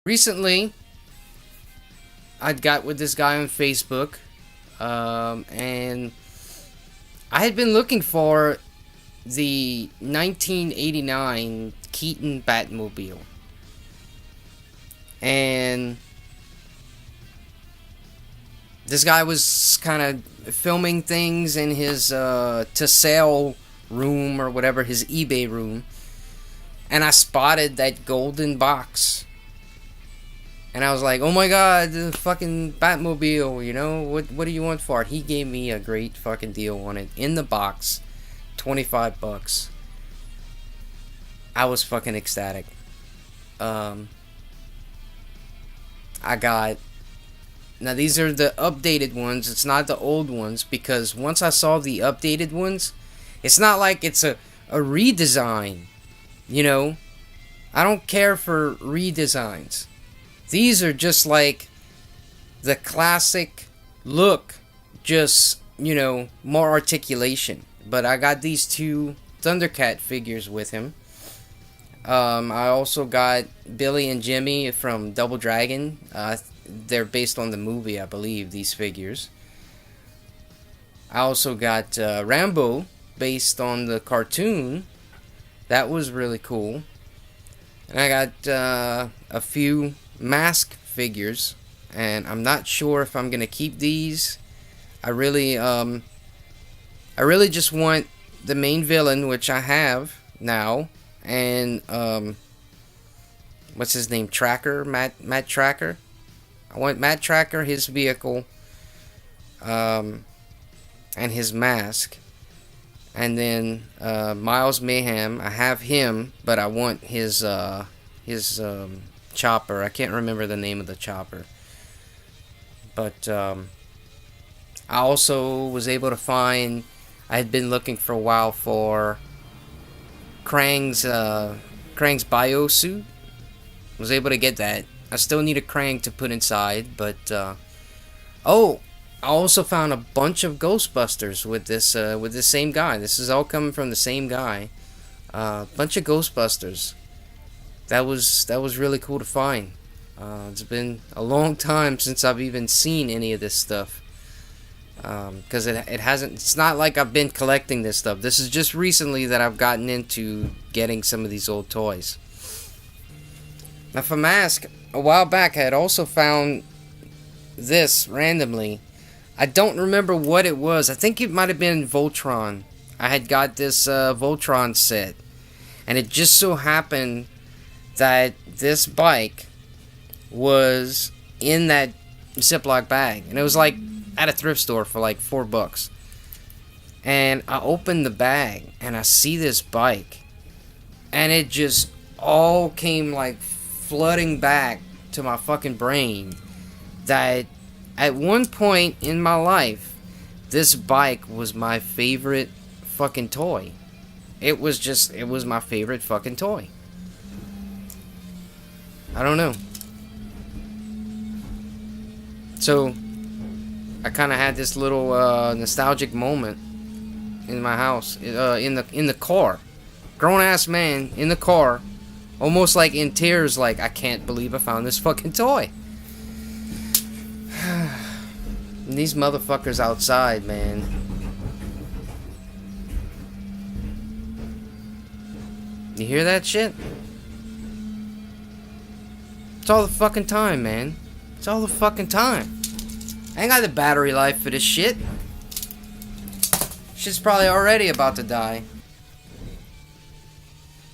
recently, I got with this guy on Facebook, and I had been looking for the 1989 Keaton Batmobile. And this guy was kind of filming things in his to sale room or whatever, his eBay room. And I spotted that golden box. And I was like, oh my god, the fucking Batmobile, you know, what do you want for it? He gave me a great fucking deal on it. In the box, $25. I was fucking ecstatic. I got... Now these are the updated ones, it's not the old ones, because once I saw the updated ones, it's not like it's a redesign, you know? I don't care for redesigns. These are just like the classic look, just, you know, more articulation. But I got these two Thundercat figures with him. I also got Billy and Jimmy from Double Dragon. They're based on the movie, I believe, these figures. I also got Rambo, based on the cartoon. That was really cool. And I got a few Mask figures, and I'm not sure if I'm gonna keep these. I really just want the main villain, which I have now, and what's his name? Tracker, Matt Tracker. I want Matt Tracker, his vehicle, and his mask, and then Miles Mayhem. I have him, but I want his chopper. I can't remember the name of the chopper. But I also was able to find... I had been looking for a while for Krang's bio suit. Was able to get that. I still need a Krang to put inside, but oh, I also found a bunch of Ghostbusters with this same guy. This is all coming from the same guy. Bunch of Ghostbusters. That was really cool to find. It's been a long time since I've even seen any of this stuff. Because it hasn't... It's not like I've been collecting this stuff. This is just recently that I've gotten into getting some of these old toys. Now for Mask, a while back I had also found this randomly. I don't remember what it was. I think it might have been Voltron. I had got this Voltron set. And it just so happened that this bike was in that Ziploc bag, and it was like at a thrift store for like $4. And I opened the bag and I see this bike, and it just all came like flooding back to my fucking brain that at one point in my life this bike was my favorite fucking toy. It was my favorite fucking toy. I don't know. So I kind of had this little nostalgic moment in my house, in the car. Grown ass man in the car, almost like in tears, like I can't believe I found this fucking toy. And these motherfuckers outside, man. You hear that shit? It's all the fucking time, man. It's all the fucking time. I ain't got the battery life for this shit. Shit's probably already about to die.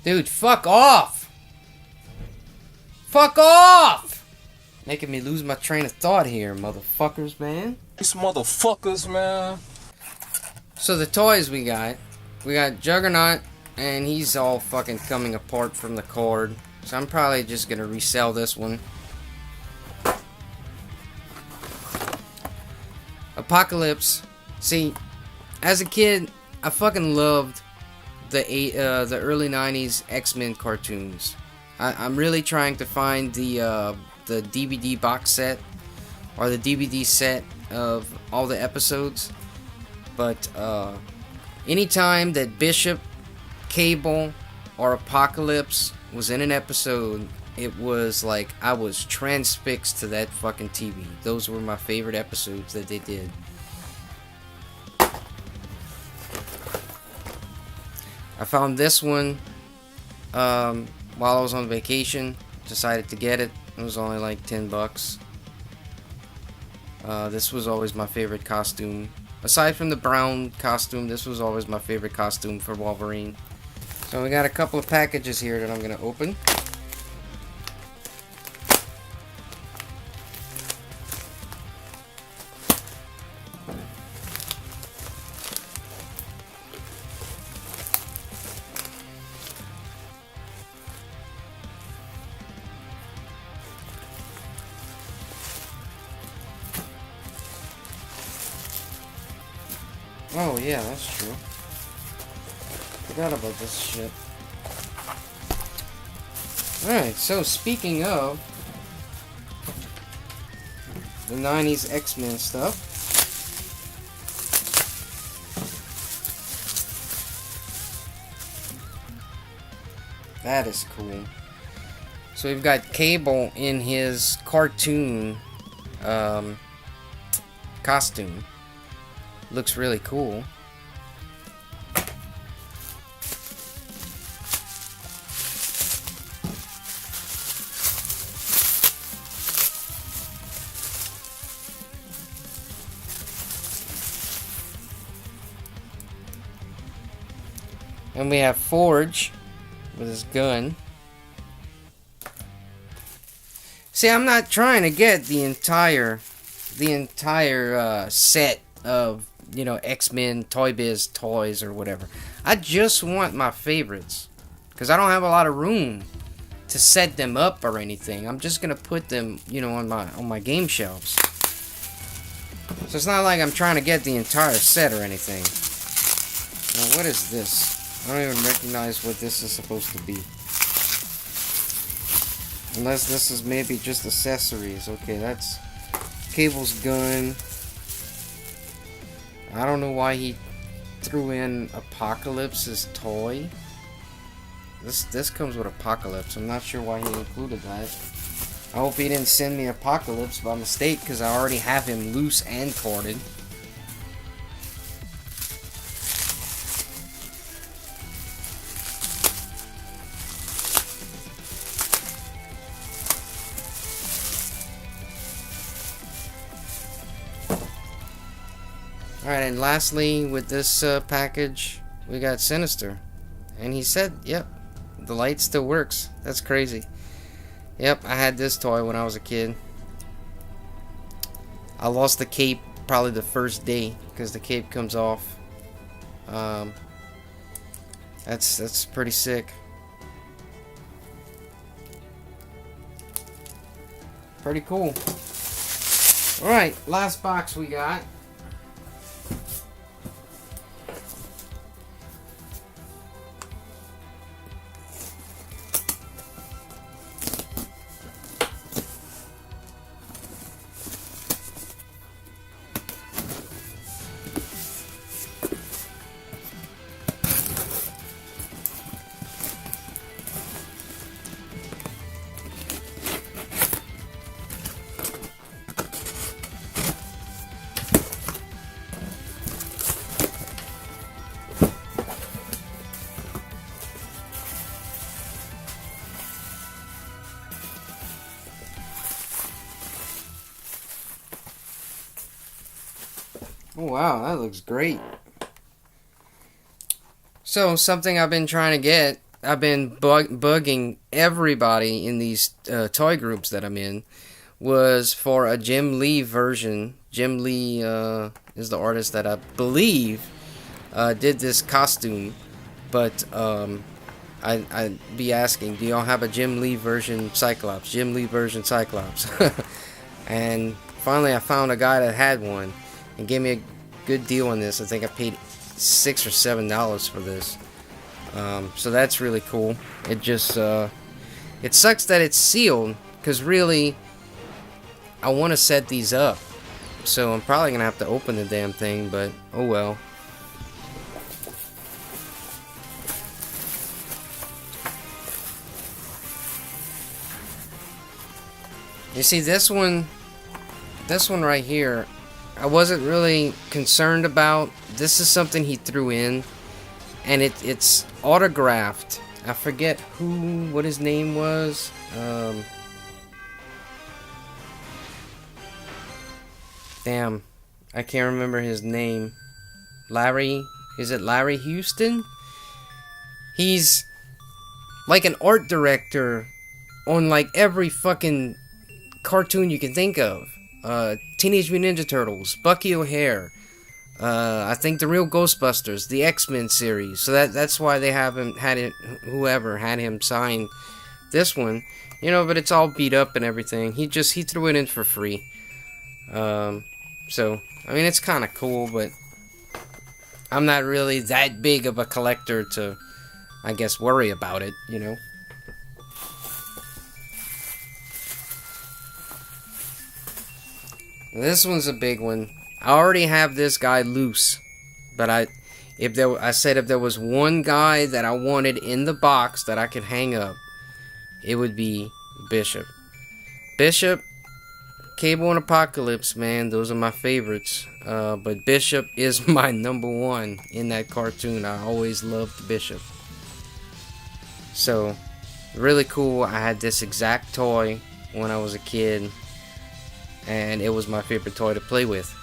Dude, fuck off! Fuck off! Making me lose my train of thought here, motherfuckers, man. These motherfuckers, man. So the toys we got Juggernaut, and he's all fucking coming apart from the cord. So I'm probably just gonna resell this one. Apocalypse. See, as a kid, I fucking loved the early '90s X-Men cartoons. I'm really trying to find the DVD box set or the DVD set of all the episodes. But anytime that Bishop, Cable, or Apocalypse was in an episode, it was like I was transfixed to that fucking TV. Those were my favorite episodes that they did. I found this one while I was on vacation. Decided to get it. It was only like $10. This was always my favorite costume. Aside from the brown costume, this was always my favorite costume for Wolverine. So we got a couple of packages here that I'm going to open. Oh yeah, that's true. Forgot about this shit. Alright, so speaking of the 90s X-Men stuff, that is cool. So we've got Cable in his cartoon costume. Looks really cool. And we have Forge with his gun. See, I'm not trying to get the entire set of, you know, X-Men Toy Biz toys or whatever. I just want my favorites, because I don't have a lot of room to set them up or anything. I'm just gonna put them, you know, on my game shelves. So it's not like I'm trying to get the entire set or anything. Now, what is this? I don't even recognize what this is supposed to be. Unless this is maybe just accessories. Okay, that's Cable's gun. I don't know why he threw in Apocalypse's toy. This comes with Apocalypse. I'm not sure why he included that. I hope he didn't send me Apocalypse by mistake, because I already have him loose and corded. Alright, and lastly, with this package, we got Sinister. And he said, yep, the light still works. That's crazy. Yep, I had this toy when I was a kid. I lost the cape probably the first day, because the cape comes off. That's pretty sick. Pretty cool. Alright, last box we got. Oh wow, that looks great. So, something I've been trying to get, I've been bugging everybody in these toy groups that I'm in, was for a Jim Lee version. Jim Lee is the artist that I believe did this costume, but I'd be asking, do y'all have a Jim Lee version Cyclops? Jim Lee version Cyclops. And finally I found a guy that had one and gave me a good deal on this. I think I paid $6 or $7 for this. So that's really cool. It just it sucks that it's sealed, because really I want to set these up. So I'm probably gonna have to open the damn thing, but oh well. You see, this one right here, I wasn't really concerned about. This is something he threw in, and it's autographed. I forget what his name was. Damn, I can't remember his name. Is it Larry Houston? He's like an art director on like every fucking cartoon you can think of. Teenage Mutant Ninja Turtles, Bucky O'Hare, I think the real Ghostbusters, the XMen series. So that's why they haven't had it. Whoever had him sign this one, you know. But it's all beat up and everything. He threw it in for free. So I mean, it's kind of cool, but I'm not really that big of a collector to, I guess, worry about it, you know. This one's a big one. I already have this guy loose, but I said if there was one guy that I wanted in the box that I could hang up, it would be Bishop. Bishop, Cable and Apocalypse, man, those are my favorites. But Bishop is my number one in that cartoon. I always loved Bishop. So, really cool. I had this exact toy when I was a kid, and it was my favorite toy to play with.